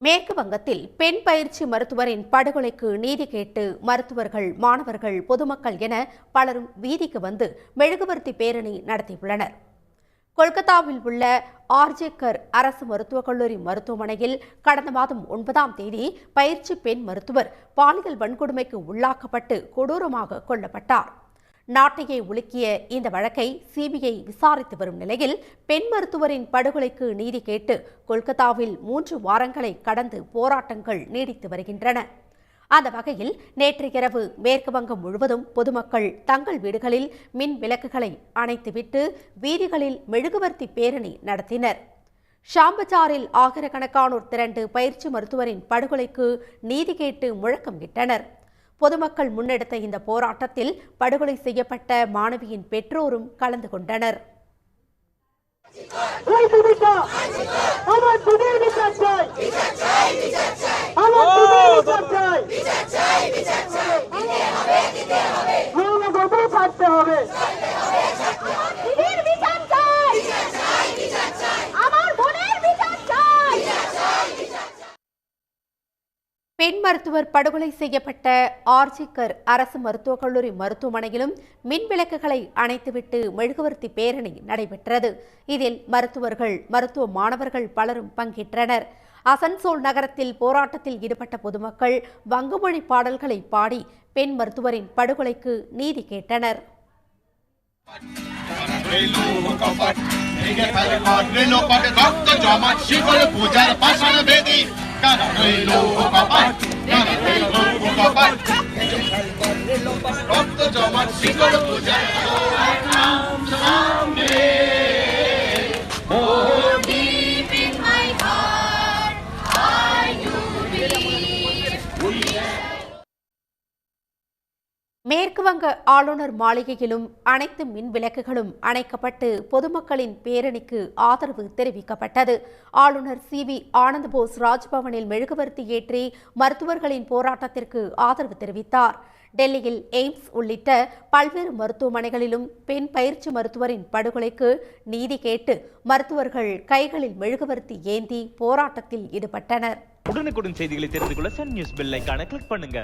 மேற்கு வங்கத்தில் பெண் பயிற்சி மருத்துவரின் படுகொலைக்கு நீதி கேட்டு மருத்துவர்கள், மாணவர்கள், பொதுமக்கள் என பலரும் வீதிக்கு வந்து மெழுகுவர்த்தி பேரணி நடத்தியுள்ளனர். கொல்கத்தாவில் உள்ள ஆர்ஜேக்கர் அரசு மருத்துவக் கல்லூரி மருத்துவமனையில் கடந்த மாதம் 9ஆம் தேதி பயிற்சி பெண் மருத்துவர் பாலியல் வன்கொடுமைக்கு உள்ளாக்கப்பட்டு கொடூரமாக கொல்லப்பட்டார். நாட்டையே உலுக்கிய இந்த வழக்கை சிபிஐ விசாரித்து வரும் நிலையில் பெண் மருத்துவரின் படுகொலைக்கு நீதி கேட்டு கொல்கத்தாவில் 3 வாரங்களை கடந்து போராட்டங்கள் நீடித்து வருகின்றன. அந்த வகையில் நேற்று இரவு மேற்கு வங்கம் முழுவதும் பொதுமக்கள் தங்கள் வீடுகளில் மின் விளக்குகளை அணைத்துவிட்டு வீதிகளில் மெழுகுவர்த்தி பேரணி நடத்தினர். ஷாம்பஜாரில் ஆயிரக்கணக்கானோர் திரண்டு பயிற்சி மருத்துவரின் படுகொலைக்கு நீதி கேட்டு முழக்கமிட்டனர். பொதுமக்கள் முன்னெடுத்த இந்த போராட்டத்தில் படுகொலை செய்யப்பட்ட மாணவியின் பெற்றோரும் கலந்து கொண்டனர். பெண் மருத்துவர் படுகொலை செய்யப்பட்ட ஆர்ஜிக்கர் அரசு மருத்துவக் கல்லூரி மருத்துவமனையிலும் மின் விளக்குகளை அணைத்துவிட்டு மெழுகுவர்த்தி பேரணி நடைபெற்றது. இதில் மருத்துவர்கள், மருத்துவ மாணவர்கள் பலரும் பங்கேற்றனர். அசன்சோல் நகரத்தில் போராட்டத்தில் ஈடுபட்ட பொதுமக்கள் வங்கமொழி பாடல்களை பாடி பெண் மருத்துவரின் படுகொலைக்கு நீதி கேட்டனர். மேற்கு வங்க ஆளுநர் மாளிகையிலும் அனைத்து மின் விளக்குகளும் அணைக்கப்பட்டு பொதுமக்களின் பேரணிக்கு ஆதரவு தெரிவிக்கப்பட்டது. ஆளுநர் சி.வி. ஆனந்த் போஸ் ராஜ்பவனில் மெழுகுவர்த்தி ஏற்றி மருத்துவர்களின் போராட்டத்திற்கு ஆதரவு தெரிவித்தார். டெல்லியில் எய்ம்ஸ் உள்ளிட்ட பல்வேறு மருத்துவமனைகளிலும் பெண் பயிற்சி மருத்துவரின் படுகொலைக்கு நீதி கேட்டு மருத்துவர்கள் கைகளில் மெழுகுவர்த்தி ஏந்தி போராட்டத்தில் ஈடுபட்டனர். உடனுக்குடன் செய்திகளை தெரிந்து கொள்ள சன் நியூஸ் பெல் ஐகானை கிளிக் பண்ணுங்க.